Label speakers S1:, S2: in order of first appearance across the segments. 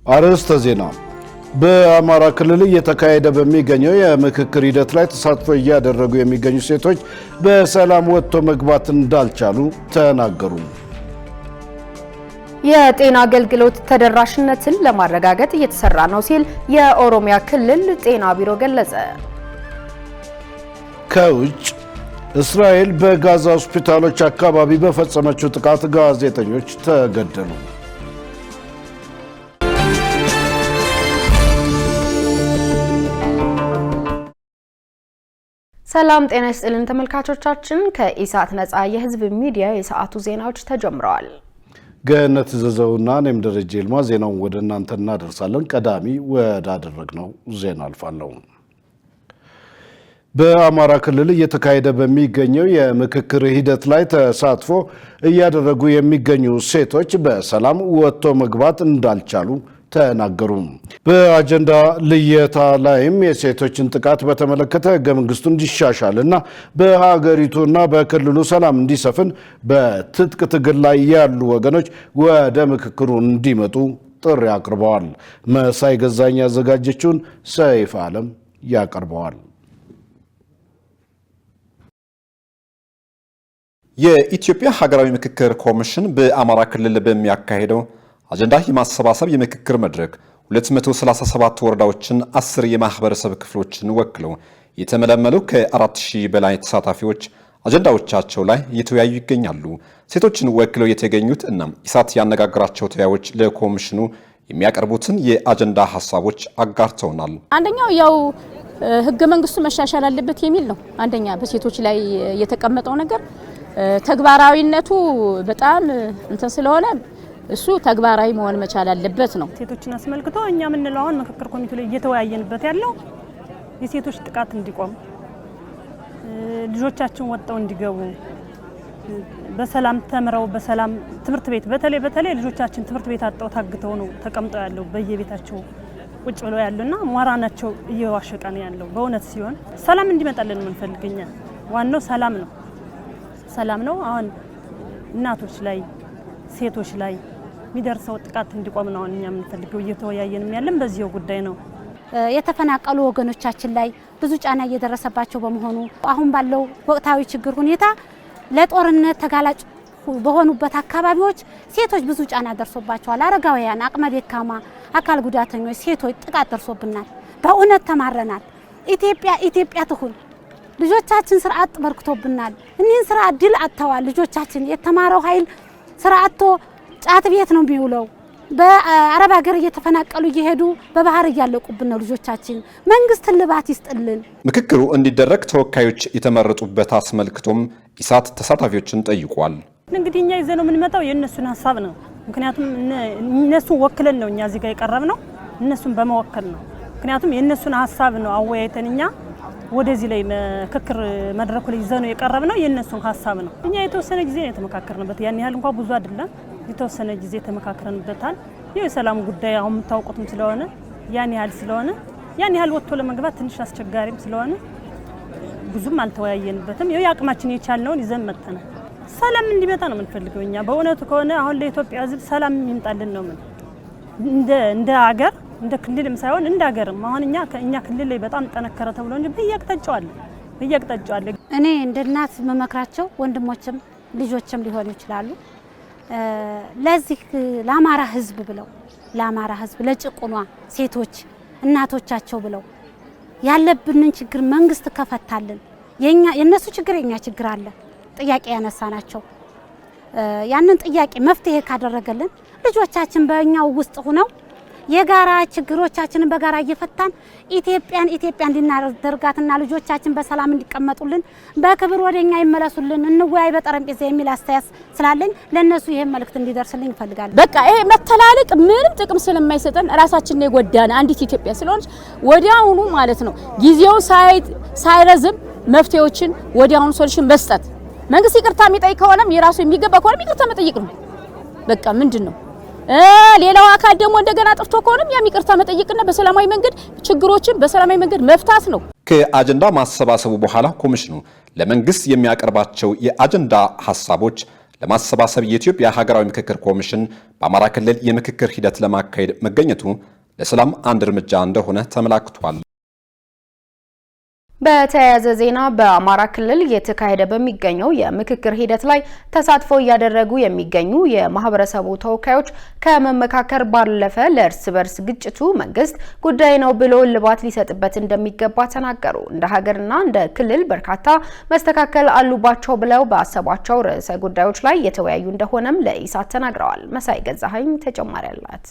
S1: አርዕስተ ዜና። በአማራ ክልል እየተካሄደ በሚገኘው የምክክር ሂደት ላይ ተሳትፎ እያደረጉ የሚገኙ ሴቶች በሰላም ወጥቶ መግባት እንዳልቻሉ ተናገሩ።
S2: የጤና አገልግሎት ተደራሽነትን ለማረጋገጥ እየተሰራ ነው ሲል የኦሮሚያ ክልል ጤና ቢሮ ገለጸ።
S1: ከውጭ እስራኤል በጋዛ ሆስፒታሎች አካባቢ በፈጸመችው ጥቃት ጋዜጠኞች ተገደሉ።
S2: ሰላም ጤና ይስጥልን ተመልካቾቻችን፣ ከኢሳት ነጻ የህዝብ ሚዲያ የሰዓቱ ዜናዎች ተጀምረዋል።
S1: ገነት ዘዘውና እኔም ደረጀ ይልማ ዜናውን ወደ እናንተ እናደርሳለን። ቀዳሚ ወዳደረግነው ዜና አልፋለሁ። በአማራ ክልል እየተካሄደ በሚገኘው የምክክር ሂደት ላይ ተሳትፎ እያደረጉ የሚገኙ ሴቶች በሰላም ወጥቶ መግባት እንዳልቻሉ ተናገሩ። በአጀንዳ ልየታ ላይም የሴቶችን ጥቃት በተመለከተ ህገ መንግስቱ እንዲሻሻልና በሀገሪቱና በክልሉ ሰላም እንዲሰፍን በትጥቅ ትግል ላይ ያሉ ወገኖች ወደ ምክክሩ እንዲመጡ ጥሪ አቅርበዋል። መሳይ ገዛኝ ያዘጋጀችውን ሰይፍ ዓለም ያቀርበዋል።
S3: የኢትዮጵያ ሀገራዊ ምክክር ኮሚሽን በአማራ ክልል በሚያካሄደው አጀንዳ የማሰባሰብ የምክክር መድረክ 237 ወረዳዎችን 10 የማህበረሰብ ክፍሎችን ወክለው የተመለመሉ ከ4000 በላይ ተሳታፊዎች አጀንዳዎቻቸው ላይ እየተወያዩ ይገኛሉ። ሴቶችን ወክለው የተገኙት እና ኢሳት ያነጋገራቸው ተወያዮች ለኮሚሽኑ የሚያቀርቡትን የአጀንዳ ሐሳቦች አጋርተውናል።
S4: አንደኛው ያው ህገ መንግስቱ መሻሻል አለበት የሚል ነው። አንደኛ በሴቶች ላይ የተቀመጠው ነገር ተግባራዊነቱ በጣም እንትን ስለሆነ እሱ ተግባራዊ መሆን መቻል አለበት ነው።
S5: ሴቶችን አስመልክቶ እኛ ምንለው አሁን ምክክር ኮሚቴው ላይ እየተወያየንበት ያለው የሴቶች ጥቃት እንዲቆም፣ ልጆቻችን ወጣው እንዲገቡ፣ በሰላም ተምረው በሰላም ትምህርት ቤት በተለይ ልጆቻችን ትምህርት ቤት አጣው ታግተው ነው ተቀምጠው ያለው በየቤታቸው ቁጭ ብለው ያሉና ሞራናቸው እየዋሸቀ ነው ያለው። በእውነት ሲሆን ሰላም እንዲመጣልን የምንፈልገኛ ዋናው ሰላም ነው። አሁን እናቶች ላይ ሴቶች ላይ የሚደርሰው ጥቃት እንዲቆም ነው እኛ የምንፈልገው። እየተወያየንም ያለን በዚህው ጉዳይ ነው።
S6: የተፈናቀሉ ወገኖቻችን ላይ ብዙ ጫና እየደረሰባቸው በመሆኑ አሁን ባለው ወቅታዊ ችግር ሁኔታ ለጦርነት ተጋላጭ በሆኑበት አካባቢዎች ሴቶች ብዙ ጫና ደርሶባቸዋል። አረጋውያን፣ አቅመ ደካማ፣ አካል ጉዳተኞች ሴቶች ጥቃት ደርሶብናል። በእውነት ተማረናል። ኢትዮጵያ ትሁን። ልጆቻችን ስርዓት በርክቶብናል። እኒህን ስርዓት ድል አጥተዋል። ልጆቻችን የተማረው ኃይል ስርዓቶ ጫት ቤት ነው የሚውለው። በአረብ ሀገር እየተፈናቀሉ እየሄዱ በባህር እያለቁብን ነው ልጆቻችን። መንግስት ልባት ይስጥልን።
S3: ምክክሩ እንዲደረግ ተወካዮች የተመረጡበት አስመልክቶም ኢሳት ተሳታፊዎችን ጠይቋል።
S5: እንግዲህ እኛ ይዘነው የምንመጣው የእነሱን ሀሳብ ነው። ምክንያቱም እነሱን ወክለን ነው እኛ እዚህ ጋር የቀረብነው፣ እነሱን በመወከል ነው። ምክንያቱም የእነሱን ሀሳብ ነው አወያይተን እኛ ወደዚህ ላይ ምክክር መድረኩ ላይ ይዘነው የቀረብነው የእነሱን ሀሳብ ነው። እኛ የተወሰነ ጊዜ የተመካከርንበት፣ ያን ያህል እንኳን ብዙ አይደለም፣ የተወሰነ ጊዜ ተመካከርንበታል። የሰላም ጉዳይ አሁን የምታውቁትም ስለሆነ ያን ያህል ወጥቶ ለመግባት ትንሽ አስቸጋሪም ስለሆነ ብዙም አልተወያየንበትም። የአቅማችን የቻልነውን ይዘን መጥተናል። ሰላም እንዲመጣ ነው የምንፈልገው እኛ። በእውነቱ ከሆነ አሁን ለኢትዮጵያ ሕዝብ ሰላም የሚመጣልን ነው እንደ ሀገር እንደ ክልልም ሳይሆን እንደ ሀገርም። አሁን እኛ ክልል ላይ በጣም ጠነከረ ተብሎ እንጂ በየአቅጣጫው አለ።
S6: እኔ እንደ እናት መመክራቸው ወንድሞችም ልጆችም ሊሆኑ ይችላሉ። ለዚህ ለአማራ ሕዝብ ለጭቁኗ ሴቶች እናቶቻቸው ብለው ያለብንን ችግር መንግስት ከፈታልን የነሱ ችግር የኛ ችግር አለ። ጥያቄ ያነሳናቸው ያንን ጥያቄ መፍትሄ ካደረገልን ልጆቻችን በእኛው ውስጥ ሆነው የጋራ ችግሮቻችንን በጋራ እየፈታን ኢትዮጵያን እንድናደርጋትና ልጆቻችን በሰላም እንዲቀመጡልን በክብር ወደኛ ይመለሱልን፣ እንወያይ በጠረጴዛ የሚል አስተያየት ስላለኝ ለነሱ ይሄን መልእክት እንዲደርስልኝ እፈልጋለሁ።
S4: በቃ ይሄ መተላለቅ ምንም ጥቅም ስለማይሰጠን ራሳችንን የጎዳና አንዲት ኢትዮጵያ ስለሆነች ወዲያውኑ ማለት ነው ጊዜው ሳይረዝም መፍትሄዎችን ወዲያውኑ ሶሉሽን መስጠት። መንግስት ይቅርታ የሚጠይቅ ከሆነም የራሱ የሚገባ ከሆነም ይቅርታ መጠየቅ ነው። በቃ ምንድነው ሌላው አካል ደግሞ እንደገና ጥፍቶ ከሆነም ይቅርታ መጠየቅና በሰላማዊ መንገድ ችግሮችን በሰላማዊ መንገድ መፍታት ነው።
S3: ከአጀንዳ ማሰባሰቡ በኋላ ኮሚሽኑ ለመንግስት የሚያቀርባቸው የአጀንዳ ሐሳቦች ለማሰባሰብ የኢትዮጵያ ሀገራዊ ምክክር ኮሚሽን በአማራ ክልል የምክክር ሂደት ለማካሄድ መገኘቱ ለሰላም አንድ እርምጃ እንደሆነ ተመላክቷል።
S2: በተያያዘ ዜና በአማራ ክልል እየተካሄደ በሚገኘው የምክክር ሂደት ላይ ተሳትፎ እያደረጉ የሚገኙ የማህበረሰቡ ተወካዮች ከመመካከር ባለፈ ለእርስ በርስ ግጭቱ መንግስት ጉዳይ ነው ብሎ እልባት ሊሰጥበት እንደሚገባ ተናገሩ። እንደ ሀገርና እንደ ክልል በርካታ መስተካከል አሉባቸው ብለው በአሰቧቸው ርዕሰ ጉዳዮች ላይ የተወያዩ እንደሆነም ለኢሳት ተናግረዋል። መሳይ ገዛኸኝ ተጨማሪ አላት።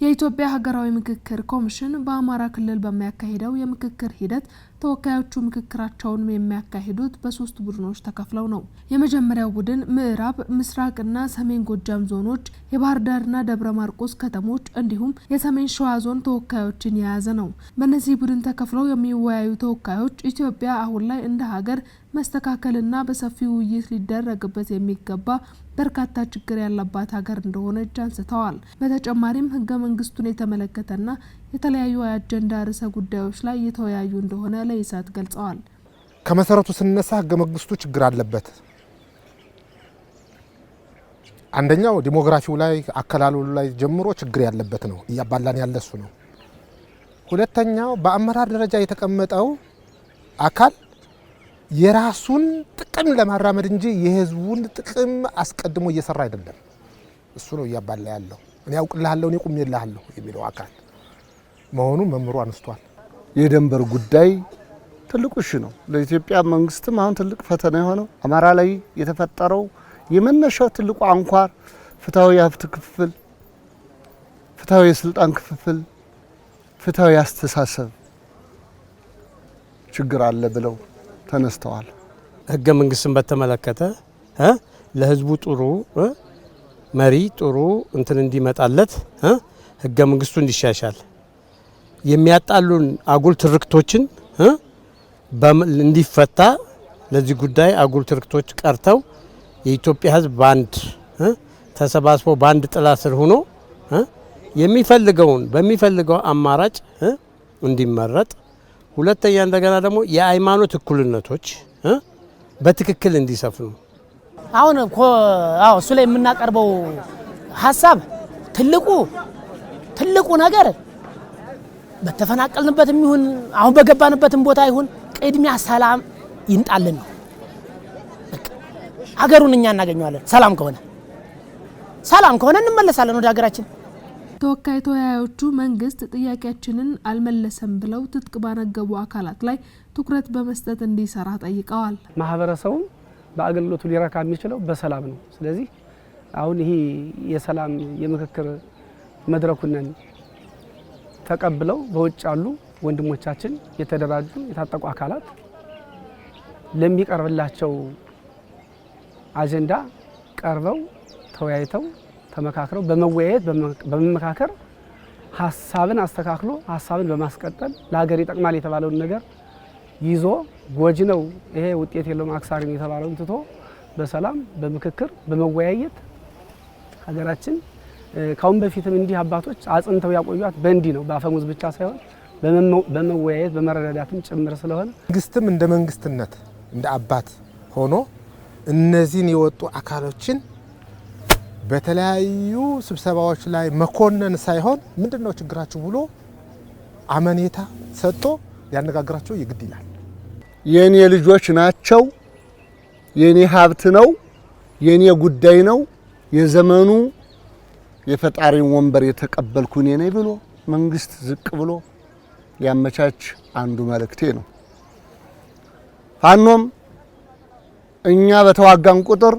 S7: የኢትዮጵያ ሀገራዊ ምክክር ኮሚሽን በአማራ ክልል በሚያካሂደው የምክክር ሂደት ተወካዮቹ ምክክራቸውን የሚያካሂዱት በሶስት ቡድኖች ተከፍለው ነው። የመጀመሪያው ቡድን ምዕራብ፣ ምስራቅና ሰሜን ጎጃም ዞኖች፣ የባህር ዳርና ደብረ ማርቆስ ከተሞች እንዲሁም የሰሜን ሸዋ ዞን ተወካዮችን የያዘ ነው። በእነዚህ ቡድን ተከፍለው የሚወያዩ ተወካዮች ኢትዮጵያ አሁን ላይ እንደ ሀገር መስተካከልና በሰፊው ውይይት ሊደረግበት የሚገባ በርካታ ችግር ያለባት ሀገር እንደሆነች አንስተዋል። በተጨማሪም ህገ መንግስቱን የተመለከተና የተለያዩ አጀንዳ ርዕሰ ጉዳዮች ላይ የተወያዩ እንደሆነ ለኢሳት ገልጸዋል።
S8: ከመሰረቱ ስንነሳ ህገ መንግስቱ ችግር አለበት። አንደኛው ዲሞግራፊው ላይ አከላለሉ ላይ ጀምሮ ችግር ያለበት ነው፣ እያባላን ያለሱ ነው። ሁለተኛው በአመራር ደረጃ የተቀመጠው አካል የራሱን ጥቅም ለማራመድ እንጂ የህዝቡን ጥቅም አስቀድሞ እየሰራ አይደለም። እሱ ነው እያባላ ያለው። እኔ ያውቅልሃለሁ እኔ ቁሜልሃለሁ የሚለው አካል መሆኑ መምሩ አንስቷል።
S1: የድንበር ጉዳይ ትልቁ ነው። ለኢትዮጵያ መንግስትም አሁን ትልቅ ፈተና የሆነው አማራ ላይ የተፈጠረው የመነሻው ትልቁ አንኳር ፍትሃዊ የሀብት ክፍፍል፣ ፍትሃዊ የስልጣን ክፍፍል፣ ፍትሃዊ አስተሳሰብ ችግር አለ ብለው ተነስተዋል።
S9: ህገ መንግስትን በተመለከተ ለህዝቡ ጥሩ መሪ ጥሩ እንትን እንዲመጣለት ህገ መንግስቱ እንዲሻሻል የሚያጣሉን አጉል ትርክቶችን እንዲፈታ ለዚህ ጉዳይ አጉል ትርክቶች ቀርተው የኢትዮጵያ ህዝብ ባንድ ተሰባስቦ ባንድ ጥላ ስር ሆኖ የሚፈልገውን በሚፈልገው አማራጭ እንዲመረጥ፣ ሁለተኛ እንደገና ደግሞ የሃይማኖት እኩልነቶች በትክክል እንዲሰፍኑ
S10: አሁን እሱ ላይ የምናቀርበው ሀሳብ ትልቁ ነገር በተፈናቀልንበትም ይሁን አሁን በገባንበትም ቦታ ይሁን ቅድሚያ ሰላም ይንጣልን ነው። ሀገሩን እኛ እናገኘዋለን። ሰላም ከሆነ እንመለሳለን ወደ ሀገራችን።
S7: ተወካይ ተወያዮቹ መንግስት ጥያቄያችንን አልመለሰም ብለው ትጥቅ ባነገቡ አካላት ላይ ትኩረት በመስጠት እንዲሰራ ጠይቀዋል።
S11: ማህበረሰቡ በአገልግሎቱ ሊረካ የሚችለው በሰላም ነው። ስለዚህ አሁን ይሄ የሰላም የምክክር መድረኩንን ተቀብለው በውጭ ያሉ ወንድሞቻችን የተደራጁ የታጠቁ አካላት ለሚቀርብላቸው አጀንዳ ቀርበው ተወያይተው ተመካክረው በመመካከር ሀሳብን አስተካክሎ ሀሳብን በማስቀጠል ለሀገር ይጠቅማል የተባለውን ነገር ይዞ ጎጂ ነው ይሄ ውጤት የለውም አክሳሪ ነው የተባለውን ትቶ በሰላም በምክክር በመወያየት ሀገራችን ካሁን በፊትም እንዲህ አባቶች አጽንተው ያቆዩት በእንዲህ ነው በአፈሙዝ ብቻ ሳይሆን በመወያየት በመረዳዳትም ጭምር ስለሆነ
S8: መንግስትም እንደ መንግስትነት እንደ አባት ሆኖ እነዚህን የወጡ አካሎችን በተለያዩ ስብሰባዎች ላይ መኮነን ሳይሆን ምንድነው ችግራችሁ ብሎ አመኔታ ሰጥቶ ሊያነጋግራቸው ይግድ ይላል።
S1: የኔ ልጆች ናቸው፣ የኔ ሀብት ነው፣ የኔ ጉዳይ ነው፣ የዘመኑ የፈጣሪን ወንበር የተቀበልኩ እኔ ነኝ ብሎ መንግስት ዝቅ ብሎ ያመቻች አንዱ መልእክቴ ነው። ፋኖም እኛ በተዋጋን ቁጥር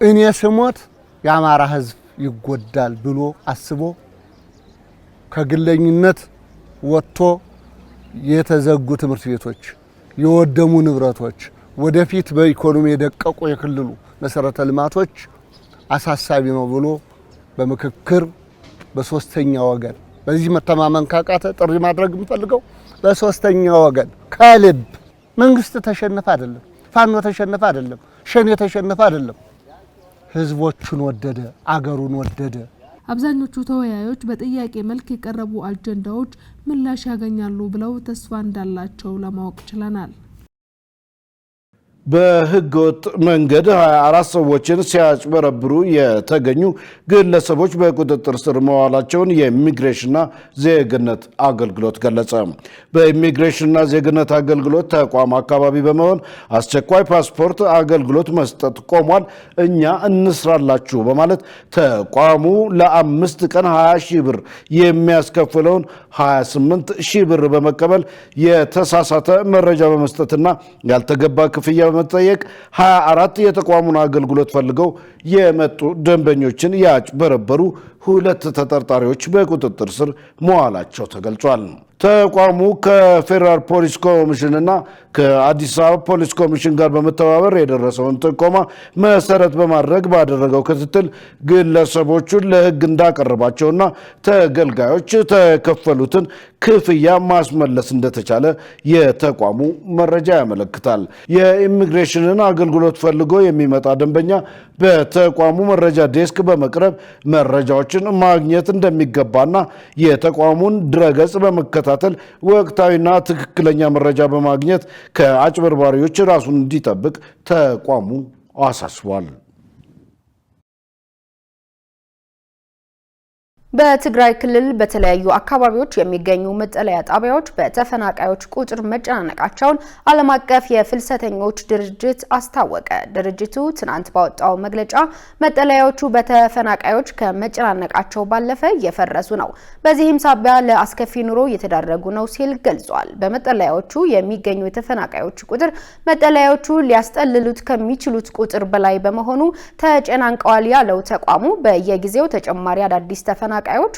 S1: እኔ ስሞት የአማራ ህዝብ ይጎዳል ብሎ አስቦ ከግለኝነት ወጥቶ የተዘጉ ትምህርት ቤቶች፣ የወደሙ ንብረቶች፣ ወደፊት በኢኮኖሚ የደቀቁ የክልሉ መሰረተ ልማቶች አሳሳቢ ነው ብሎ በምክክር በሶስተኛ ወገን በዚህ መተማመን ካቃተ ጥሪ ማድረግ የምፈልገው በሶስተኛ ወገን ከልብ መንግስት ተሸነፈ አይደለም፣ ፋኖ ተሸነፈ አይደለም፣ ሸኔ ተሸነፈ አይደለም፣ ህዝቦቹን ወደደ፣ አገሩን ወደደ።
S7: አብዛኞቹ ተወያዮች በጥያቄ መልክ የቀረቡ አጀንዳዎች ምላሽ ያገኛሉ ብለው ተስፋ እንዳላቸው ለማወቅ ችለናል።
S1: በህገወጥ መንገድ 24 ሰዎችን ሲያጭበረብሩ የተገኙ ግለሰቦች በቁጥጥር ስር መዋላቸውን የኢሚግሬሽንና ዜግነት አገልግሎት ገለጸ። በኢሚግሬሽንና ዜግነት አገልግሎት ተቋም አካባቢ በመሆን አስቸኳይ ፓስፖርት አገልግሎት መስጠት ቆሟል፣ እኛ እንስራላችሁ በማለት ተቋሙ ለ5 ቀን 20 ሺህ ብር የሚያስከፍለውን 28 ሺህ ብር በመቀበል የተሳሳተ መረጃ በመስጠትና ያልተገባ ክፍያ በመጠየቅ 24 የተቋሙን አገልግሎት ፈልገው የመጡ ደንበኞችን ያጭበረበሩ 2 ተጠርጣሪዎች በቁጥጥር ስር መዋላቸው ተገልጿል። ተቋሙ ከፌዴራል ፖሊስ ኮሚሽንና ከአዲስ አበባ ፖሊስ ኮሚሽን ጋር በመተባበር የደረሰውን ጥቆማ መሰረት በማድረግ ባደረገው ክትትል ግለሰቦቹን ለሕግ እንዳቀረባቸውና ተገልጋዮች ተከፈሉትን ክፍያ ማስመለስ እንደተቻለ የተቋሙ መረጃ ያመለክታል። የኢሚግሬሽንን አገልግሎት ፈልጎ የሚመጣ ደንበኛ በተቋሙ መረጃ ዴስክ በመቅረብ መረጃዎችን ማግኘት እንደሚገባና የተቋሙን ድረገጽ በመከታተል ወቅታዊና ትክክለኛ መረጃ በማግኘት ከአጭበርባሪዎች ራሱን እንዲጠብቅ ተቋሙ አሳስቧል።
S2: በትግራይ ክልል በተለያዩ አካባቢዎች የሚገኙ መጠለያ ጣቢያዎች በተፈናቃዮች ቁጥር መጨናነቃቸውን ዓለም አቀፍ የፍልሰተኞች ድርጅት አስታወቀ። ድርጅቱ ትናንት ባወጣው መግለጫ መጠለያዎቹ በተፈናቃዮች ከመጨናነቃቸው ባለፈ እየፈረሱ ነው፣ በዚህም ሳቢያ ለአስከፊ ኑሮ እየተዳረጉ ነው ሲል ገልጿል። በመጠለያዎቹ የሚገኙ የተፈናቃዮች ቁጥር መጠለያዎቹ ሊያስጠልሉት ከሚችሉት ቁጥር በላይ በመሆኑ ተጨናንቀዋል ያለው ተቋሙ በየጊዜው ተጨማሪ አዳዲስ ተፈናቃዮች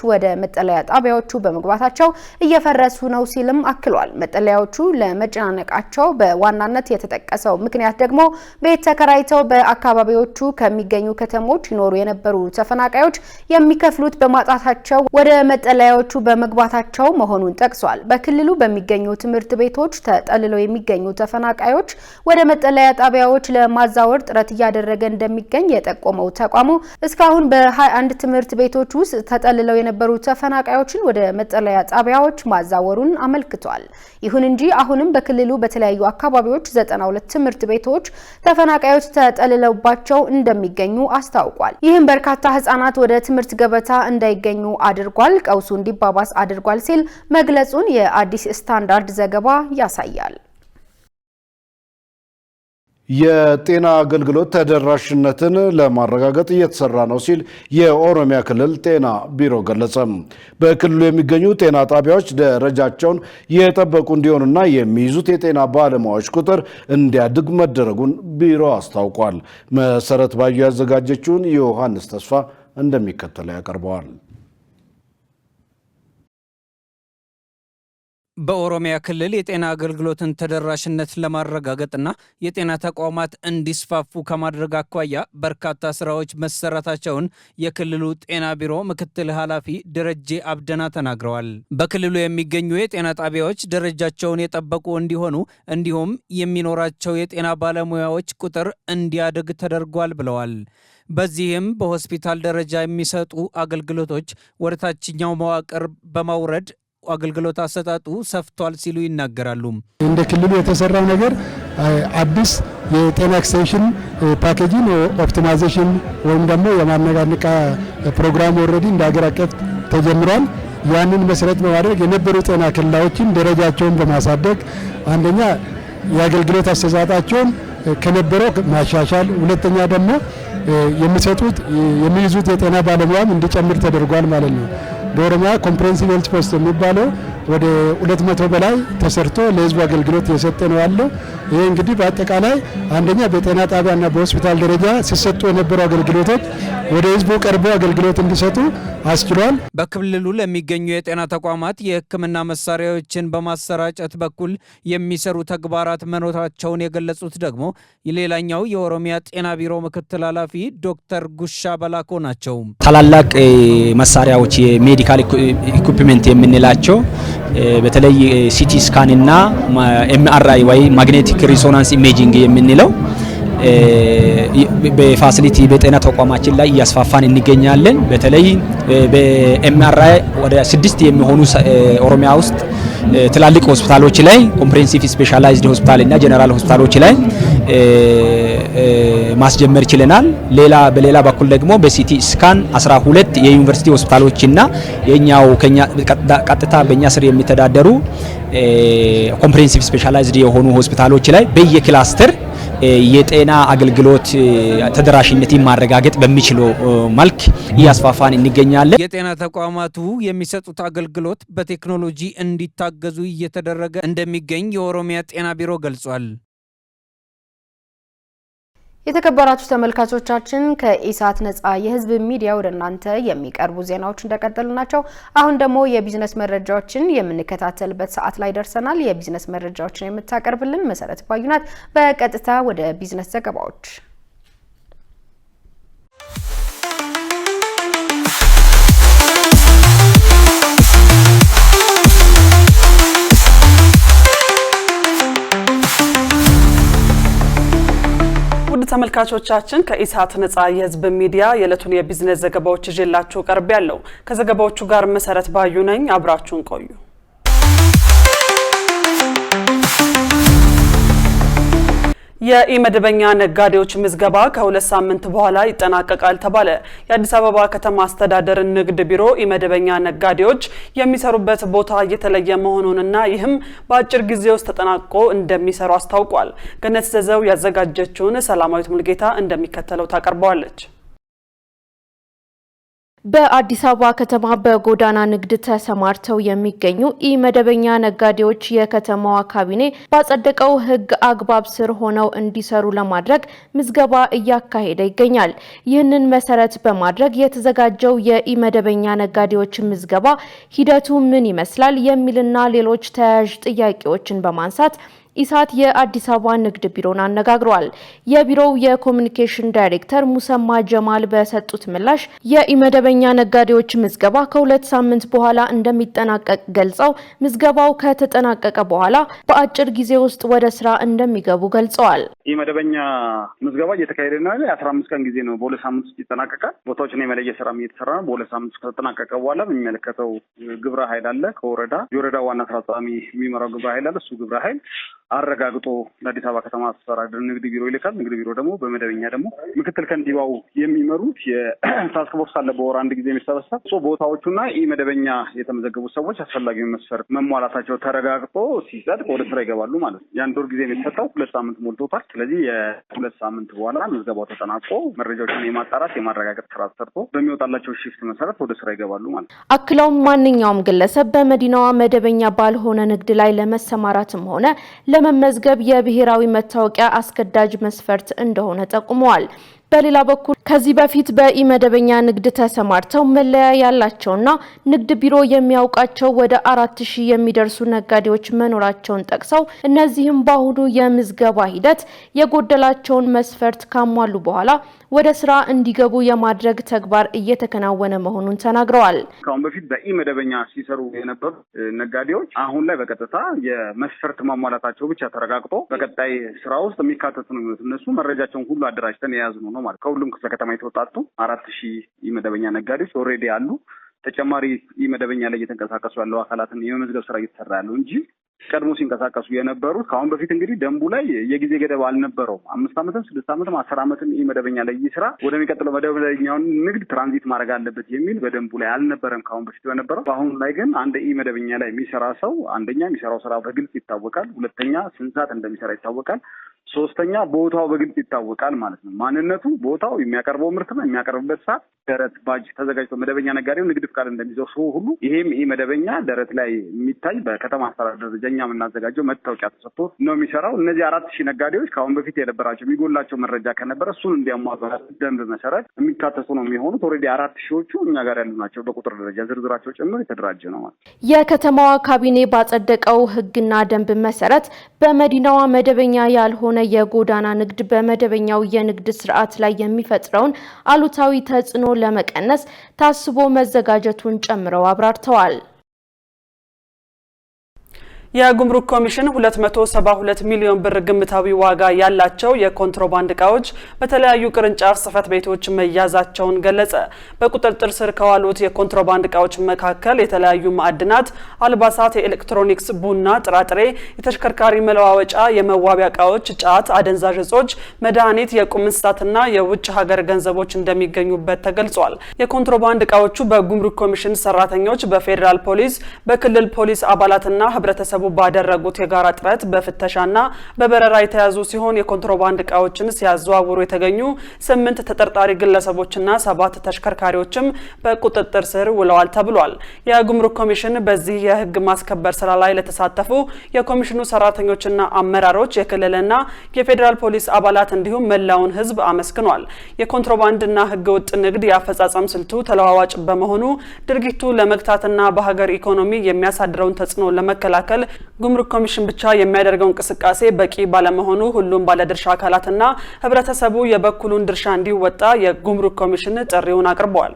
S2: ወደ መጠለያ ጣቢያዎቹ በመግባታቸው እየፈረሱ ነው ሲልም አክሏል። መጠለያዎቹ ለመጨናነቃቸው በዋናነት የተጠቀሰው ምክንያት ደግሞ ቤት ተከራይተው በአካባቢዎቹ ከሚገኙ ከተሞች ይኖሩ የነበሩ ተፈናቃዮች የሚከፍሉት በማጣታቸው ወደ መጠለያዎቹ በመግባታቸው መሆኑን ጠቅሷል። በክልሉ በሚገኙ ትምህርት ቤቶች ተጠልለው የሚገኙ ተፈናቃዮች ወደ መጠለያ ጣቢያዎች ለማዛወር ጥረት እያደረገ እንደሚገኝ የጠቆመው ተቋሙ እስካሁን በ21 ትምህርት ቤቶች ውስጥ ተጠልለው የነበሩ ተፈናቃዮችን ወደ መጠለያ ጣቢያዎች ማዛወሩን አመልክቷል። ይሁን እንጂ አሁንም በክልሉ በተለያዩ አካባቢዎች 92 ትምህርት ቤቶች ተፈናቃዮች ተጠልለውባቸው እንደሚገኙ አስታውቋል። ይህም በርካታ ህጻናት ወደ ትምህርት ገበታ እንዳይገኙ አድርጓል፣ ቀውሱ እንዲባባስ አድርጓል ሲል መግለጹን የአዲስ ስታንዳርድ ዘገባ ያሳያል።
S1: የጤና አገልግሎት ተደራሽነትን ለማረጋገጥ እየተሰራ ነው ሲል የኦሮሚያ ክልል ጤና ቢሮ ገለጸ። በክልሉ የሚገኙ ጤና ጣቢያዎች ደረጃቸውን የጠበቁ እንዲሆኑና የሚይዙት የጤና ባለሙያዎች ቁጥር እንዲያድግ መደረጉን ቢሮ አስታውቋል። መሰረት ባዩ ያዘጋጀችውን ዮሐንስ ተስፋ እንደሚከተለው ያቀርበዋል።
S12: በኦሮሚያ ክልል የጤና አገልግሎትን ተደራሽነት ለማረጋገጥና የጤና ተቋማት እንዲስፋፉ ከማድረግ አኳያ በርካታ ስራዎች መሰራታቸውን የክልሉ ጤና ቢሮ ምክትል ኃላፊ ደረጀ አብደና ተናግረዋል። በክልሉ የሚገኙ የጤና ጣቢያዎች ደረጃቸውን የጠበቁ እንዲሆኑ እንዲሁም የሚኖራቸው የጤና ባለሙያዎች ቁጥር እንዲያድግ ተደርጓል ብለዋል። በዚህም በሆስፒታል ደረጃ የሚሰጡ አገልግሎቶች ወደ ታችኛው መዋቅር በማውረድ አገልግሎት አሰጣጡ ሰፍቷል ሲሉ ይናገራሉ።
S13: እንደ ክልሉ የተሰራው ነገር አዲስ የጤና ኤክስቴንሽን ፓኬጅን ኦፕቲማይዜሽን ወይም ደግሞ የማነቃነቅ ፕሮግራም ኦልሬዲ እንደ ሀገር አቀፍ ተጀምሯል። ያንን መሰረት በማድረግ የነበሩ ጤና ኬላዎችን ደረጃቸውን በማሳደግ አንደኛ የአገልግሎት አሰጣጣቸውን ከነበረው ማሻሻል፣ ሁለተኛ ደግሞ የሚይዙት የጤና ባለሙያም እንዲጨምር ተደርጓል ማለት ነው። በኦሮሚያ ኮምፕሬሄንሲቭ ሄልዝ ፖስት የሚባለው ወደ 200 በላይ ተሰርቶ ለህዝቡ አገልግሎት የሰጠ ነው ያለው። ይሄ እንግዲህ በአጠቃላይ አንደኛ በጤና ጣቢያና በሆስፒታል ደረጃ ሲሰጡ የነበሩ አገልግሎቶች ወደ ህዝቡ ቀርበው አገልግሎት እንዲሰጡ አስችሏል።
S12: በክልሉ ለሚገኙ የጤና ተቋማት የሕክምና መሳሪያዎችን በማሰራጨት በኩል የሚሰሩ ተግባራት መኖራቸውን የገለጹት ደግሞ ሌላኛው የኦሮሚያ ጤና ቢሮ ምክትል ኃላፊ ዶክተር ጉሻ በላኮ ናቸው።
S14: ታላላቅ መሳሪያዎች የሜዲካል ኢኩፕመንት የምንላቸው በተለይ ሲቲ ስካን እና ኤምአርአይ ወይ ማግኔቲክ ሪሶናንስ ኢሜጂንግ የምንለው በፋሲሊቲ በጤና ተቋማችን ላይ እያስፋፋን እንገኛለን። በተለይ በኤምአርአይ ወደ 6 የሚሆኑ ኦሮሚያ ውስጥ ትላልቅ ሆስፒታሎች ላይ ኮምፕሬሄንሲቭ ስፔሻላይዝድ ሆስፒታል እና ጀነራል ሆስፒታሎች ላይ ማስጀመር ችለናል። በሌላ በኩል ደግሞ በሲቲ ስካን 12 የዩኒቨርሲቲ ሆስፒታሎችና የኛው ከኛ ቀጥታ በእኛ ስር የሚተዳደሩ ኮምፕሬሄንሲቭ ስፔሻላይዝድ የሆኑ ሆስፒታሎች ላይ በየክላስተር የጤና አገልግሎት ተደራሽነትን ማረጋገጥ በሚችለው መልክ እያስፋፋን እንገኛለን።
S12: የጤና ተቋማቱ የሚሰጡት አገልግሎት በቴክኖሎጂ እንዲታገዙ እየተደረገ እንደሚገኝ የኦሮሚያ ጤና ቢሮ ገልጿል።
S2: የተከበራችሁ ተመልካቾቻችን ከኢሳት ነጻ የህዝብ ሚዲያ ወደ እናንተ የሚቀርቡ ዜናዎች እንደቀጠሉ ናቸው። አሁን ደግሞ የቢዝነስ መረጃዎችን የምንከታተልበት ሰዓት ላይ ደርሰናል። የቢዝነስ መረጃዎችን የምታቀርብልን መሰረት ባዩናት። በቀጥታ ወደ ቢዝነስ ዘገባዎች
S15: ተመልካቾቻችን ከኢሳት ነጻ የህዝብ ሚዲያ የዕለቱን የቢዝነስ ዘገባዎች ይዤላችሁ ቀርቤያለሁ። ከዘገባዎቹ ጋር መሰረት ባዩ ነኝ። አብራችሁን ቆዩ። የኢመደበኛ ነጋዴዎች ምዝገባ ከ2 ሳምንት በኋላ ይጠናቀቃል ተባለ። የአዲስ አበባ ከተማ አስተዳደር ንግድ ቢሮ ኢመደበኛ ነጋዴዎች የሚሰሩበት ቦታ እየተለየ መሆኑንና ይህም በአጭር ጊዜ ውስጥ ተጠናቆ እንደሚሰሩ አስታውቋል። ገነት ዘዘው ያዘጋጀችውን ሰላማዊት ሙልጌታ እንደሚከተለው ታቀርበዋለች።
S16: በአዲስ አበባ ከተማ በጎዳና ንግድ ተሰማርተው የሚገኙ ኢመደበኛ ነጋዴዎች የከተማዋ ካቢኔ ባጸደቀው ሕግ አግባብ ስር ሆነው እንዲሰሩ ለማድረግ ምዝገባ እያካሄደ ይገኛል። ይህንን መሰረት በማድረግ የተዘጋጀው የኢመደበኛ ነጋዴዎች ምዝገባ ሂደቱ ምን ይመስላል የሚልና ሌሎች ተያያዥ ጥያቄዎችን በማንሳት ኢሳት የአዲስ አበባ ንግድ ቢሮን አነጋግሯል። የቢሮው የኮሙኒኬሽን ዳይሬክተር ሙሰማ ጀማል በሰጡት ምላሽ የኢመደበኛ ነጋዴዎች ምዝገባ ከ2 ሳምንት በኋላ እንደሚጠናቀቅ ገልጸው ምዝገባው ከተጠናቀቀ በኋላ በአጭር ጊዜ ውስጥ ወደ ስራ እንደሚገቡ ገልጸዋል።
S17: ኢመደበኛ ምዝገባ እየተካሄደ ነው። 15 ቀን ጊዜ ነው። በ2 ሳምንት ውስጥ ይጠናቀቃል። ቦታዎችን የመለየት ስራ እየተሰራ ነው። በ2 ሳምንት ከተጠናቀቀ በኋላ የሚመለከተው ግብረ ኃይል አለ። ከወረዳ የወረዳ ዋና ስራ አስፈጻሚ የሚመራው ግብረ ኃይል አለ። እሱ ግብረ ኃይል አረጋግጦ ለአዲስ አበባ ከተማ አስተዳደር ንግድ ቢሮ ይልካል። ንግድ ቢሮ ደግሞ በመደበኛ ደግሞ ምክትል ከንቲባው የሚመሩት የታስክ ፎርስ አለ። በወር አንድ ጊዜ የሚሰበሰብ ቦታዎቹና ኢመደበኛ የተመዘገቡ ሰዎች አስፈላጊውን መስፈርት መሟላታቸው ተረጋግጦ ሲጸድቅ ወደ ስራ ይገባሉ ማለት ነው። የአንድ ወር ጊዜ የሚሰጠው 2 ሳምንት ሞልቶታል። ስለዚህ የ2 ሳምንት በኋላ ምዝገባው ተጠናቆ መረጃዎችን የማጣራት የማረጋገጥ ስራ ሰርቶ በሚወጣላቸው ሽፍት መሰረት ወደ ስራ ይገባሉ ማለት ነው።
S16: አክለውም ማንኛውም ግለሰብ በመዲናዋ መደበኛ ባልሆነ ንግድ ላይ ለመሰማራትም ሆነ ለመመዝገብ የብሔራዊ መታወቂያ አስገዳጅ መስፈርት እንደሆነ ጠቁመዋል። በሌላ በኩል ከዚህ በፊት በኢመደበኛ ንግድ ተሰማርተው መለያ ያላቸውና ንግድ ቢሮ የሚያውቃቸው ወደ 4000 የሚደርሱ ነጋዴዎች መኖራቸውን ጠቅሰው እነዚህም በአሁኑ የምዝገባ ሂደት የጎደላቸውን መስፈርት ካሟሉ በኋላ ወደ ስራ እንዲገቡ የማድረግ ተግባር እየተከናወነ መሆኑን ተናግረዋል።
S17: ከአሁን በፊት በኢመደበኛ ሲሰሩ የነበሩ ነጋዴዎች አሁን ላይ በቀጥታ የመስፈርት ማሟላታቸው ብቻ ተረጋግጦ በቀጣይ ስራ ውስጥ የሚካተቱ ነው የሚሆኑት። እነሱ መረጃቸውን ሁሉ አደራጅተን የያዙ ነው ማለት ከሁሉም ክፍለ ከተማ የተወጣጡ 4000 ኢመደበኛ ነጋዴዎች ኦልሬዲ አሉ። ተጨማሪ ኢመደበኛ ላይ እየተንቀሳቀሱ ያለው አካላትን የመመዝገብ ስራ እየተሰራ ያለው እንጂ ቀድሞ ሲንቀሳቀሱ የነበሩት ከአሁን በፊት እንግዲህ ደንቡ ላይ የጊዜ ገደብ አልነበረውም። 5 ዓመትም 6 ዓመትም 10 ዓመትም ኢመደበኛ ላይ ይስራ ወደሚቀጥለው መደበኛውን ንግድ ትራንዚት ማድረግ አለበት የሚል በደንቡ ላይ አልነበረም ከአሁን በፊት የነበረው። በአሁኑ ላይ ግን አንድ ኢመደበኛ ላይ የሚሰራ ሰው አንደኛ የሚሰራው ስራ በግልጽ ይታወቃል፣ ሁለተኛ ስንት ሰዓት እንደሚሰራ ይታወቃል፣ ሶስተኛ ቦታው በግልጽ ይታወቃል ማለት ነው። ማንነቱ፣ ቦታው፣ የሚያቀርበው ምርትና የሚያቀርብበት ሰዓት ደረት ባጅ ተዘጋጅቶ መደበኛ ነጋዴው ንግድ ፍቃድ እንደሚይዘው ሰው ሁሉ ይሄም ኢመደበኛ ደረት ላይ የሚታይ በከተማ አስተዳደር ደረጃ እኛ የምናዘጋጀው መታወቂያ ተሰጥቶ ነው የሚሰራው። እነዚህ 4000 ነጋዴዎች ከአሁን በፊት የነበራቸው የሚጎላቸው መረጃ ከነበረ እሱን እንዲያሟሉ ደንብ መሰረት የሚካተቱ ነው የሚሆኑት። ኦልሬዲ 4000ዎቹ እኛ ጋር ያሉ ናቸው። በቁጥር ደረጃ ዝርዝራቸው ጭምር የተደራጀ ነው ማለት።
S16: የከተማዋ ካቢኔ ባጸደቀው ሕግና ደንብ መሰረት በመዲናዋ መደበኛ ያልሆነ የጎዳና ንግድ በመደበኛው የንግድ ስርዓት ላይ የሚፈጥረውን አሉታዊ ተጽዕኖ ለመቀነስ ታስቦ መዘጋጀቱን ጨምረው አብራርተዋል።
S15: የጉምሩክ ኮሚሽን 272 ሚሊዮን ብር ግምታዊ ዋጋ ያላቸው የኮንትሮባንድ እቃዎች በተለያዩ ቅርንጫፍ ጽህፈት ቤቶች መያዛቸውን ገለጸ። በቁጥጥር ስር ከዋሉት የኮንትሮባንድ እቃዎች መካከል የተለያዩ ማዕድናት፣ አልባሳት፣ የኤሌክትሮኒክስ፣ ቡና፣ ጥራጥሬ፣ የተሽከርካሪ መለዋወጫ፣ የመዋቢያ እቃዎች፣ ጫት፣ አደንዛዥ እጾች፣ መድኃኒት፣ የቁም እንስሳትና የውጭ ሀገር ገንዘቦች እንደሚገኙበት ተገልጿል። የኮንትሮባንድ እቃዎቹ በጉምሩክ ኮሚሽን ሰራተኞች፣ በፌዴራል ፖሊስ፣ በክልል ፖሊስ አባላትና ህብረተሰቡ ባደረጉት የጋራ ጥረት በፍተሻና በበረራ የተያዙ ሲሆን የኮንትሮባንድ እቃዎችን ሲያዘዋውሩ የተገኙ 8 ተጠርጣሪ ግለሰቦችና 7 ተሽከርካሪዎችም በቁጥጥር ስር ውለዋል ተብሏል። የጉምሩክ ኮሚሽን በዚህ የህግ ማስከበር ስራ ላይ ለተሳተፉ የኮሚሽኑ ሰራተኞችና አመራሮች፣ የክልልና የፌዴራል ፖሊስ አባላት እንዲሁም መላውን ህዝብ አመስግኗል። የኮንትሮባንድና ህገወጥ ንግድ የአፈጻጸም ስልቱ ተለዋዋጭ በመሆኑ ድርጊቱ ለመግታትና በሀገር ኢኮኖሚ የሚያሳድረውን ተጽዕኖ ለመከላከል ጉምሩክ ኮሚሽን ብቻ የሚያደርገው እንቅስቃሴ በቂ ባለመሆኑ ሁሉም ባለድርሻ አካላትና ህብረተሰቡ የበኩሉን ድርሻ እንዲወጣ የጉምሩክ ኮሚሽን ጥሪውን አቅርቧል።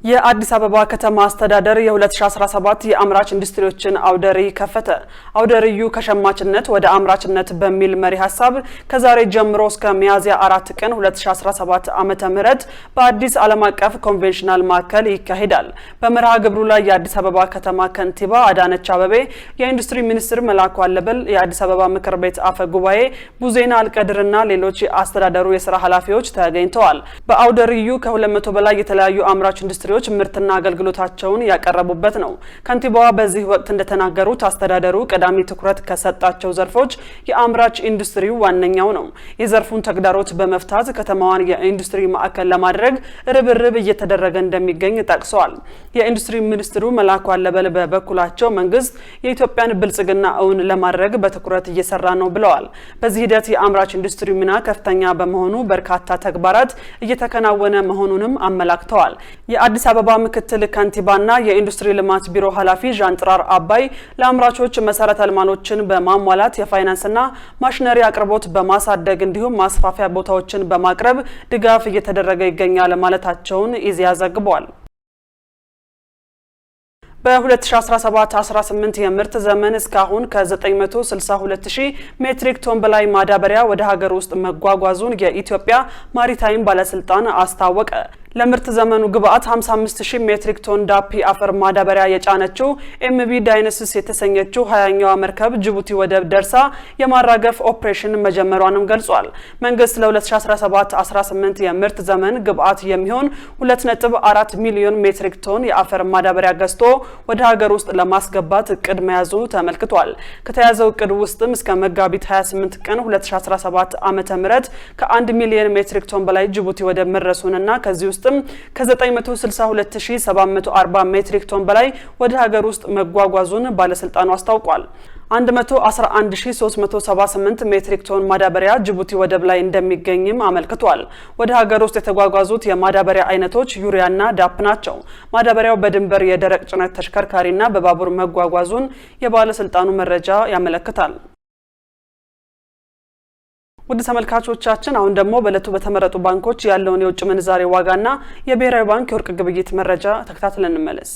S15: የአዲስ አበባ ከተማ አስተዳደር የ2017 የአምራች ኢንዱስትሪዎችን አውደ ርዕይ ከፈተ። አውደ ርዕዩ ከሸማችነት ወደ አምራችነት በሚል መሪ ሀሳብ ከዛሬ ጀምሮ እስከ ሚያዝያ 4 ቀን 2017 ዓመተ ምህረት በአዲስ ዓለም አቀፍ ኮንቬንሽናል ማዕከል ይካሄዳል። በመርሃ ግብሩ ላይ የአዲስ አበባ ከተማ ከንቲባ አዳነች አቤቤ፣ የኢንዱስትሪ ሚኒስትር መላኩ አለበል፣ የአዲስ አበባ ምክር ቤት አፈ ጉባኤ ቡዜና አልቀድርና ሌሎች የአስተዳደሩ የሥራ ኃላፊዎች ተገኝተዋል። በአውደ ርዕዩ ከ200 በላይ የተለያዩ አምራች ኢንዱስትሪዎች ምርትና አገልግሎታቸውን ያቀረቡበት ነው። ከንቲባዋ በዚህ ወቅት እንደተናገሩት አስተዳደሩ ቀዳሚ ትኩረት ከሰጣቸው ዘርፎች የአምራች ኢንዱስትሪው ዋነኛው ነው። የዘርፉን ተግዳሮት በመፍታት ከተማዋን የኢንዱስትሪ ማዕከል ለማድረግ ርብርብ እየተደረገ እንደሚገኝ ጠቅሰዋል። የኢንዱስትሪ ሚኒስትሩ መላኩ አለበል በበኩላቸው መንግስት የኢትዮጵያን ብልጽግና እውን ለማድረግ በትኩረት እየሰራ ነው ብለዋል። በዚህ ሂደት የአምራች ኢንዱስትሪ ሚና ከፍተኛ በመሆኑ በርካታ ተግባራት እየተከናወነ መሆኑንም አመላክተዋል። የአዲስ አበባ ምክትል ከንቲባና የኢንዱስትሪ ልማት ቢሮ ኃላፊ ዣንጥራር አባይ ለአምራቾች መሰረተ ልማቶችን በማሟላት የፋይናንስና ማሽነሪ አቅርቦት በማሳደግ እንዲሁም ማስፋፊያ ቦታዎችን በማቅረብ ድጋፍ እየተደረገ ይገኛል ማለታቸውን ኢዜአ ዘግቧል። በ2017-18 የምርት ዘመን እስካሁን ከ962000 ሜትሪክ ቶን በላይ ማዳበሪያ ወደ ሀገር ውስጥ መጓጓዙን የኢትዮጵያ ማሪታይም ባለስልጣን አስታወቀ። ለምርት ዘመኑ ግብአት 55000 ሜትሪክ ቶን ዳፒ አፈር ማዳበሪያ የጫነችው ኤምቢ ዳይነስስ የተሰኘችው 20ኛዋ መርከብ ጅቡቲ ወደብ ደርሳ የማራገፍ ኦፕሬሽን መጀመሯንም ገልጿል። መንግስት ለ2017-18 የምርት ዘመን ግብአት የሚሆን 2.4 ሚሊዮን ሜትሪክ ቶን የአፈር ማዳበሪያ ገዝቶ ወደ ሀገር ውስጥ ለማስገባት እቅድ መያዙ ተመልክቷል። ከተያዘው እቅድ ውስጥም እስከ መጋቢት 28 ቀን 2017 ዓመተ ምህረት ከ1 ሚሊዮን ሜትሪክ ቶን በላይ ጅቡቲ ወደብ መድረሱንና ከዚህ ውስጥ ከ962740 ሜትሪክ ቶን በላይ ወደ ሀገር ውስጥ መጓጓዙን ባለስልጣኑ አስታውቋል። 111378 ሜትሪክ ቶን ማዳበሪያ ጅቡቲ ወደብ ላይ እንደሚገኝም አመልክቷል። ወደ ሀገር ውስጥ የተጓጓዙት የማዳበሪያ አይነቶች ዩሪያና ዳፕ ናቸው። ማዳበሪያው በድንበር የደረቅ ጭነት ተሽከርካሪና በባቡር መጓጓዙን የባለስልጣኑ መረጃ ያመለክታል። ውድ ተመልካቾቻችን አሁን ደግሞ በእለቱ በተመረጡ ባንኮች ያለውን የውጭ ምንዛሬ ዋጋና የብሔራዊ ባንክ የወርቅ ግብይት መረጃ ተከታትለን እንመለስ።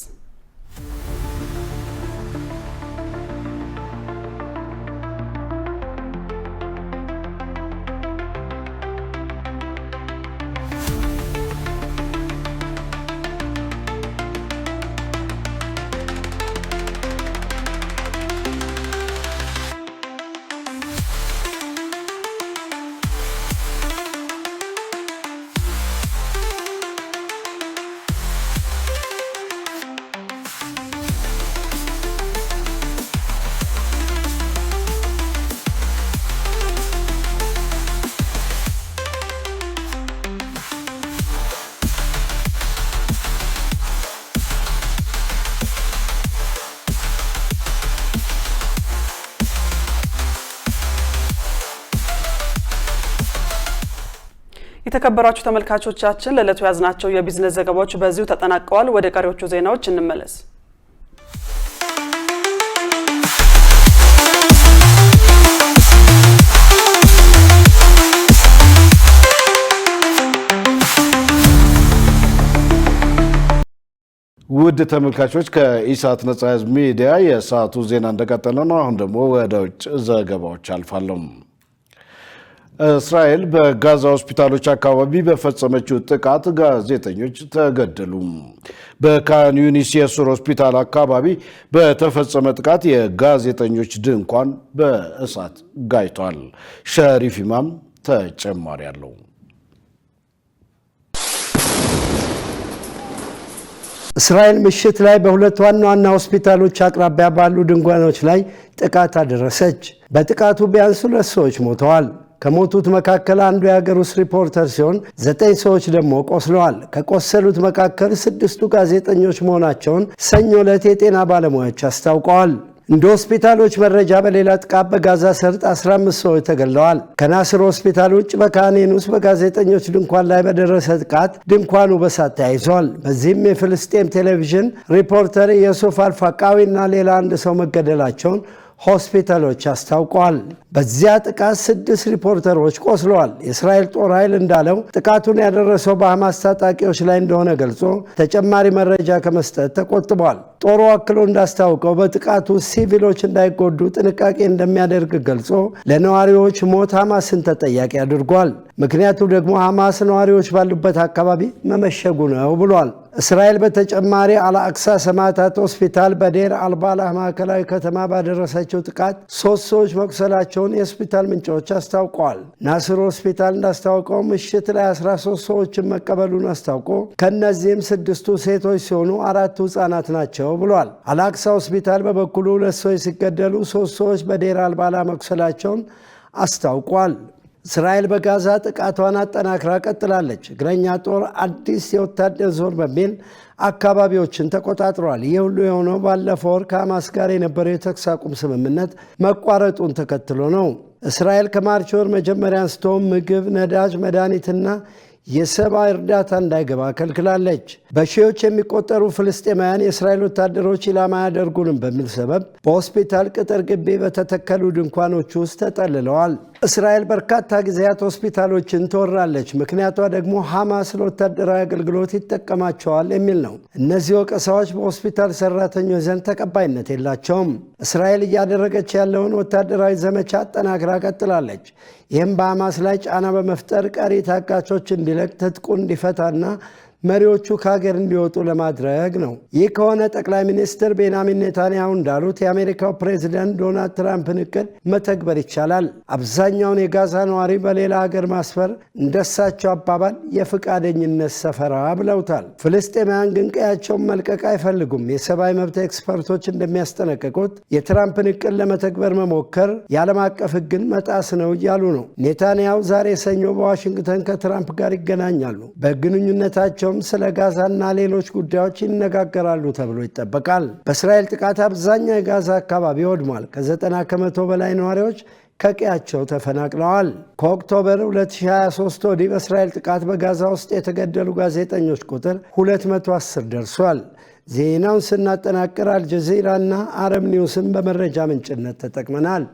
S15: የተከበራችሁ ተመልካቾቻችን ለዕለቱ ያዝናቸው የቢዝነስ ዘገባዎች በዚሁ ተጠናቀዋል። ወደ ቀሪዎቹ ዜናዎች እንመለስ።
S1: ውድ ውድ ተመልካቾች ከኢሳት ነጻ ህዝብ ሚዲያ የሰዓቱ ዜና እንደቀጠለ ነው። አሁን ደግሞ ወደ ውጭ ዘገባዎች አልፋለሁ። እስራኤል በጋዛ ሆስፒታሎች አካባቢ በፈጸመችው ጥቃት ጋዜጠኞች ተገደሉ። በካን ዩኒስ የሱር ሆስፒታል አካባቢ በተፈጸመ ጥቃት የጋዜጠኞች ድንኳን በእሳት ጋይቷል። ሸሪፍ ኢማም ተጨማሪ አለው።
S18: እስራኤል ምሽት ላይ በሁለት ዋና ዋና ሆስፒታሎች አቅራቢያ ባሉ ድንኳኖች ላይ ጥቃት አደረሰች። በጥቃቱ ቢያንስ 2 ሰዎች ሞተዋል። ከሞቱት መካከል አንዱ የሀገር ውስጥ ሪፖርተር ሲሆን 9 ሰዎች ደግሞ ቆስለዋል። ከቆሰሉት መካከል 6ቱ ጋዜጠኞች መሆናቸውን ሰኞ ዕለት የጤና ባለሙያዎች አስታውቀዋል። እንደ ሆስፒታሎች መረጃ በሌላ ጥቃት በጋዛ ሰርጥ 15 ሰዎች ተገድለዋል። ከናስር ሆስፒታል ውጭ በካን ዩኒስ በጋዜጠኞች ድንኳን ላይ በደረሰ ጥቃት ድንኳኑ በሳት ተያይዟል። በዚህም የፍልስጤም ቴሌቪዥን ሪፖርተር የሱፍ አልፋቃዊና ሌላ አንድ ሰው መገደላቸውን ሆስፒታሎች አስታውቀዋል። በዚያ ጥቃት 6 ሪፖርተሮች ቆስለዋል። የእስራኤል ጦር ኃይል እንዳለው ጥቃቱን ያደረሰው በሐማስ ታጣቂዎች ላይ እንደሆነ ገልጾ ተጨማሪ መረጃ ከመስጠት ተቆጥቧል። ጦሩ አክሎ እንዳስታውቀው በጥቃቱ ሲቪሎች እንዳይጎዱ ጥንቃቄ እንደሚያደርግ ገልጾ ለነዋሪዎች ሞት ሐማስን ተጠያቂ አድርጓል። ምክንያቱ ደግሞ ሐማስ ነዋሪዎች ባሉበት አካባቢ መመሸጉ ነው ብሏል። እስራኤል በተጨማሪ አልአቅሳ ሰማዕታት ሆስፒታል በዴር አልባላህ ማዕከላዊ ከተማ ባደረሰችው ጥቃት 3 ሰዎች መቁሰላቸውን የሆስፒታል ምንጮች አስታውቀዋል። ናስር ሆስፒታል እንዳስታውቀው ምሽት ላይ 13 ሰዎችን መቀበሉን አስታውቆ ከነዚህም 6ቱ ሴቶች ሲሆኑ 4ቱ ህጻናት ናቸው ብሏል። አልአቅሳ ሆስፒታል በበኩሉ 2 ሰዎች ሲገደሉ 3 ሰዎች በዴር አልባላህ መቁሰላቸውን አስታውቋል። እስራኤል በጋዛ ጥቃቷን አጠናክራ ቀጥላለች። እግረኛ ጦር አዲስ የወታደር ዞን በሚል አካባቢዎችን ተቆጣጥሯል። ይህ ሁሉ የሆነው ባለፈው ወር ከሐማስ ጋር የነበረው የተኩስ አቁም ስምምነት መቋረጡን ተከትሎ ነው። እስራኤል ከማርች ወር መጀመሪያ አንስቶ ምግብ፣ ነዳጅ፣ መድኃኒትና የሰብአዊ እርዳታ እንዳይገባ ከልክላለች። በሺዎች የሚቆጠሩ ፍልስጤማውያን የእስራኤል ወታደሮች ኢላማ ያደርጉንም በሚል ሰበብ በሆስፒታል ቅጥር ግቢ በተተከሉ ድንኳኖች ውስጥ ተጠልለዋል። እስራኤል በርካታ ጊዜያት ሆስፒታሎችን ትወራለች። ምክንያቷ ደግሞ ሐማስ ለወታደራዊ አገልግሎት ይጠቀማቸዋል የሚል ነው። እነዚህ ወቀሳዎች በሆስፒታል ሰራተኞች ዘንድ ተቀባይነት የላቸውም። እስራኤል እያደረገች ያለውን ወታደራዊ ዘመቻ አጠናክራ ቀጥላለች። ይህም በሐማስ ላይ ጫና በመፍጠር ቀሪ ታጋቾች እንዲለቅ፣ ትጥቁ እንዲፈታና መሪዎቹ ከሀገር እንዲወጡ ለማድረግ ነው። ይህ ከሆነ ጠቅላይ ሚኒስትር ቤንያሚን ኔታንያሁ እንዳሉት የአሜሪካው ፕሬዚዳንት ዶናልድ ትራምፕን እቅድ መተግበር ይቻላል። አብዛኛውን የጋዛ ነዋሪ በሌላ ሀገር ማስፈር እንደሳቸው አባባል የፍቃደኝነት ሰፈራ ብለውታል። ፍልስጤማውያን ግን ቀያቸውን መልቀቅ አይፈልጉም። የሰብአዊ መብት ኤክስፐርቶች እንደሚያስጠነቅቁት የትራምፕን እቅድ ለመተግበር መሞከር የዓለም አቀፍ ሕግን መጣስ ነው እያሉ ነው። ኔታንያሁ ዛሬ ሰኞ በዋሽንግተን ከትራምፕ ጋር ይገናኛሉ። በግንኙነታቸው ስለ ጋዛና ሌሎች ጉዳዮች ይነጋገራሉ ተብሎ ይጠበቃል። በእስራኤል ጥቃት አብዛኛው የጋዛ አካባቢ ወድሟል። ከ90 ከመቶ በላይ ነዋሪዎች ከቀያቸው ተፈናቅለዋል። ከኦክቶበር 2023 ወዲህ በእስራኤል ጥቃት በጋዛ ውስጥ የተገደሉ ጋዜጠኞች ቁጥር 210 ደርሷል። ዜናውን ስናጠናቅር አልጀዚራና አረብ ኒውስን በመረጃ ምንጭነት ተጠቅመናል።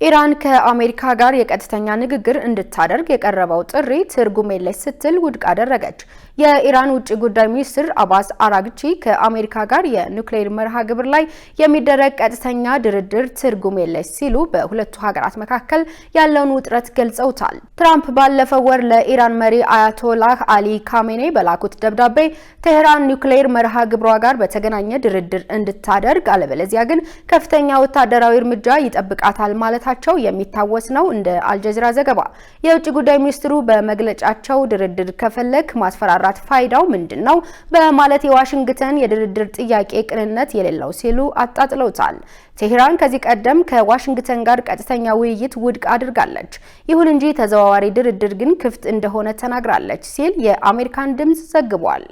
S2: ኢራን ከአሜሪካ ጋር የቀጥተኛ ንግግር እንድታደርግ የቀረበው ጥሪ ትርጉም የለሽ ስትል ውድቅ አደረገች። የኢራን ውጭ ጉዳይ ሚኒስትር አባስ አራግቺ ከአሜሪካ ጋር የኒውክሌር መርሃ ግብር ላይ የሚደረግ ቀጥተኛ ድርድር ትርጉም የለሽ ሲሉ በሁለቱ ሀገራት መካከል ያለውን ውጥረት ገልጸውታል። ትራምፕ ባለፈው ወር ለኢራን መሪ አያቶላህ አሊ ካሜኔ በላኩት ደብዳቤ ቴህራን ኒውክሌር መርሃ ግብሯ ጋር በተገናኘ ድርድር እንድታደርግ አለበለዚያ ግን ከፍተኛ ወታደራዊ እርምጃ ይጠብቃታል ማለታቸው የሚታወስ ነው። እንደ አልጀዚራ ዘገባ የውጭ ጉዳይ ሚኒስትሩ በመግለጫቸው ድርድር ከፈለክ ማስፈራራት ፋይዳው ምንድነው በማለት የዋሽንግተን የድርድር ጥያቄ ቅንነት የሌለው ሲሉ አጣጥለውታል። ቴህራን ከዚህ ቀደም ከዋሽንግተን ጋር ቀጥተኛ ውይይት ውድቅ አድርጋለች። ይሁን እንጂ ተዘዋዋሪ ድርድር ግን ክፍት እንደሆነ ተናግራለች ሲል የአሜሪካን ድምጽ ዘግቧል።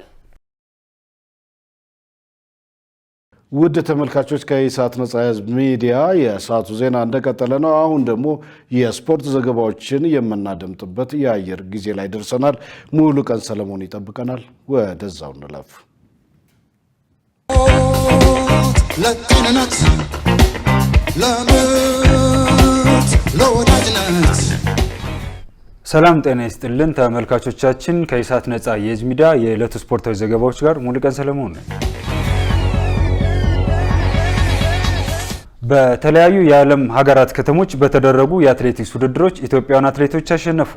S1: ውድ ተመልካቾች ከኢሳት ነጻ ህዝብ ሚዲያ የሰዓቱ ዜና እንደቀጠለ ነው። አሁን ደግሞ የስፖርት ዘገባዎችን የምናደምጥበት የአየር ጊዜ ላይ ደርሰናል። ሙሉ ቀን ሰለሞን ይጠብቀናል። ወደዛው እንለፍ። ለጤንነት፣ ለምርት፣ ለወዳጅነት
S19: ሰላም ጤና ይስጥልን ተመልካቾቻችን፣ ከኢሳት ነጻ የህዝብ ሚዲያ የዕለቱ ስፖርታዊ ዘገባዎች ጋር ሙሉቀን ሰለሞን ነኝ። በተለያዩ የዓለም ሀገራት ከተሞች በተደረጉ የአትሌቲክስ ውድድሮች ኢትዮጵያውያን አትሌቶች አሸነፉ።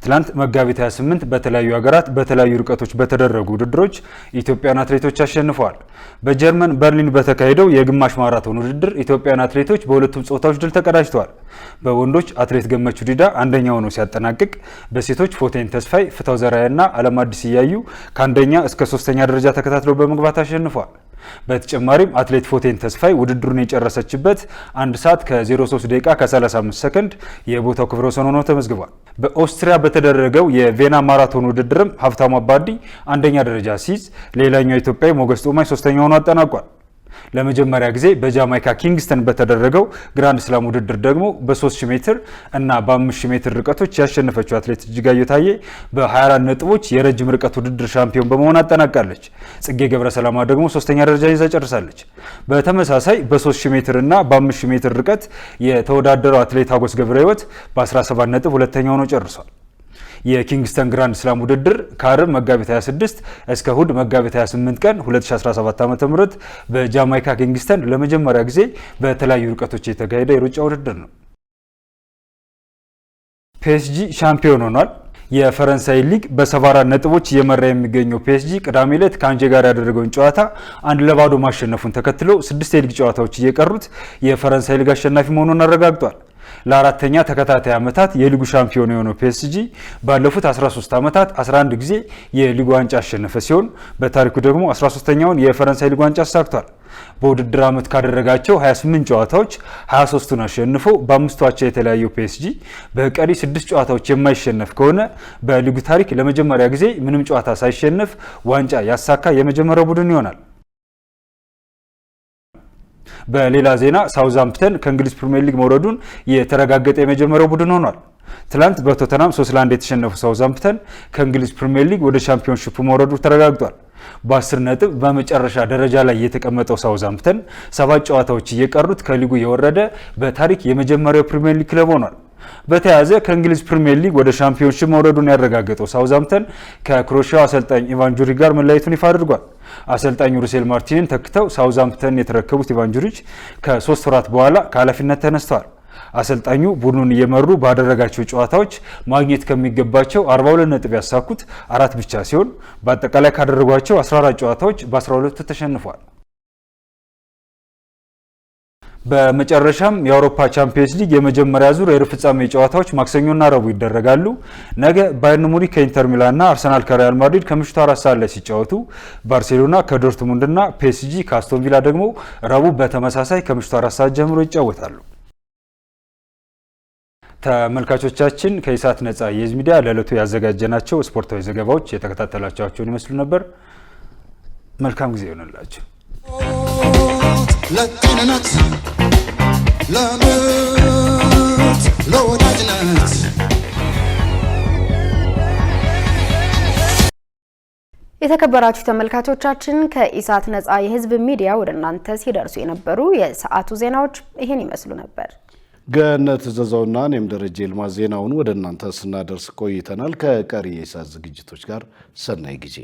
S19: ትላንት መጋቢት 28 በተለያዩ ሀገራት በተለያዩ ርቀቶች በተደረጉ ውድድሮች ኢትዮጵያውያን አትሌቶች አሸንፈዋል። በጀርመን በርሊን በተካሄደው የግማሽ ማራቶን ውድድር ኢትዮጵያውያን አትሌቶች በሁለቱም ጾታዎች ድል ተቀዳጅተዋል። በወንዶች አትሌት ገመቹ ዲዳ አንደኛ ሆኖ ሲያጠናቅቅ፣ በሴቶች ፎቴን ተስፋይ፣ ፍታው ዘራያና አለም አዲስ እያዩ ከአንደኛ እስከ 3ኛ ደረጃ ተከታትለው በመግባት አሸንፈዋል። በተጨማሪም አትሌት ፎቴን ተስፋይ ውድድሩን የጨረሰችበት 1 ሰዓት ከ03 ደቂቃ ከ35 ሰከንድ የቦታው ክብረ ወሰን ሆኖ ተመዝግቧል። በኦስትሪያ በተደረገው የቬና ማራቶን ውድድርም ሀብታሙ አባዲ አንደኛ ደረጃ ሲይዝ፣ ሌላኛው ኢትዮጵያዊ ሞገስ ጦማይ 3ኛ ሆኖ አጠናቋል። ለመጀመሪያ ጊዜ በጃማይካ ኪንግስተን በተደረገው ግራንድ ስላም ውድድር ደግሞ በ3000 ሜትር እና በ5000 ሜትር ርቀቶች ያሸነፈችው አትሌት እጅጋየሁ ታዬ በ24 ነጥቦች የረጅም ርቀት ውድድር ሻምፒዮን በመሆን አጠናቃለች። ጽጌ ገብረሰላማ ደግሞ 3ኛ ደረጃ ይዛ ጨርሳለች። በተመሳሳይ በ3000 ሜትር እና በ5000 ሜትር ርቀት የተወዳደረው አትሌት ሀጎስ ገብረህይወት በ17 ነጥብ ሁለተኛ ሆኖ ጨርሷል። የኪንግስተን ግራንድ ስላም ውድድር ከአርብ መጋቢት 26 እስከ እሁድ መጋቢት 28 ቀን 2017 ዓ.ም በጃማይካ ኪንግስተን ለመጀመሪያ ጊዜ በተለያዩ ርቀቶች የተካሄደ የሩጫ ውድድር ነው። ፒኤስጂ ሻምፒዮን ሆኗል። የፈረንሳይ ሊግ በ74 ነጥቦች እየመራ የሚገኘው ፒኤስጂ ቅዳሜ ዕለት ከአንጄ ጋር ያደረገውን ጨዋታ 1-0 ማሸነፉን ተከትሎ 6 የሊግ ጨዋታዎች እየቀሩት የፈረንሳይ ሊግ አሸናፊ መሆኑን አረጋግጧል። ለአራተኛ ተከታታይ ዓመታት የሊጉ ሻምፒዮን የሆነው ፒኤስጂ ባለፉት 13 ዓመታት 11 ጊዜ የሊጉ ዋንጫ አሸነፈ ሲሆን በታሪኩ ደግሞ 13ኛውን የፈረንሳይ ሊግ ዋንጫ አሳክቷል። በውድድር ዓመት ካደረጋቸው 28 ጨዋታዎች 23ቱን አሸንፎ በ5 አቻ የተለያየው ፒኤስጂ በቀሪ 6 ጨዋታዎች የማይሸነፍ ከሆነ በሊጉ ታሪክ ለመጀመሪያ ጊዜ ምንም ጨዋታ ሳይሸነፍ ዋንጫ ያሳካ የመጀመሪያው ቡድን ይሆናል። በሌላ ዜና ሳውዛምፕተን ከእንግሊዝ ፕሪሚየር ሊግ መውረዱን የተረጋገጠ የመጀመሪያው ቡድን ሆኗል። ትላንት በቶተናም 3-1 የተሸነፉ ሳውዛምፕተን ከእንግሊዝ ፕሪሚየር ሊግ ወደ ሻምፒዮንሺፕ መውረዱ ተረጋግጧል። በ10 ነጥብ በመጨረሻ ደረጃ ላይ የተቀመጠው ሳውዛምፕተን 7 ጨዋታዎች እየቀሩት ከሊጉ የወረደ በታሪክ የመጀመሪያው ፕሪሚየር ሊግ ክለብ ሆኗል። በተያያዘ ከእንግሊዝ ፕሪሚየር ሊግ ወደ ሻምፒዮንሺፕ መውረዱን ያረጋገጠው ሳውዛምፕተን ከክሮኤሺያው አሰልጣኝ ኢቫን ጁሪክ ጋር መለያየቱን ይፋ አድርጓል። አሰልጣኙ ሩሴል ማርቲንን ተክተው ሳውዛምፕተን የተረከቡት ኢቫን ጁሪክ ከ3 ወራት በኋላ ከኃላፊነት ተነስተዋል። አሰልጣኙ ቡድኑን እየመሩ ባደረጋቸው ጨዋታዎች ማግኘት ከሚገባቸው 42 ነጥብ ያሳኩት 4 ብቻ ሲሆን በአጠቃላይ ካደረጓቸው 14 ጨዋታዎች በ12 ተሸንፏል። በመጨረሻም የአውሮፓ ቻምፒየንስ ሊግ የመጀመሪያ ዙር የሩብ ፍጻሜ ጨዋታዎች ማክሰኞና ረቡዕ ይደረጋሉ። ነገ ባየርን ሙኒክ ከኢንተር ሚላንና አርሰናል ከሪያል ማድሪድ ከምሽቱ 4 ሰዓት ላይ ሲጫወቱ፣ ባርሴሎና ከዶርትሙንድና ፒኤስጂ ከአስቶን ቪላ ደግሞ ረቡዕ በተመሳሳይ ከምሽቱ 4 ሰዓት ጀምሮ ይጫወታሉ። ተመልካቾቻችን ከኢሳት ነጻ የህዝብ ሚዲያ ለዕለቱ ያዘጋጀናቸው ስፖርታዊ ዘገባዎች የተከታተላችኋቸውን ይመስሉ ነበር። መልካም ጊዜ ይሆንላችሁ። ለጤንነት ለምርት ለወዳጅነት
S2: የተከበራችሁ ተመልካቾቻችን ከኢሳት ነጻ የህዝብ ሚዲያ ወደ እናንተ ሲደርሱ የነበሩ የሰዓቱ ዜናዎች ይህን ይመስሉ ነበር።
S1: ገነት ዘዘውና እኔም ደረጀ ይልማ ዜናውን ወደ እናንተ ስናደርስ ቆይተናል። ከቀሪ የኢሳት ዝግጅቶች ጋር ሰናይ ጊዜ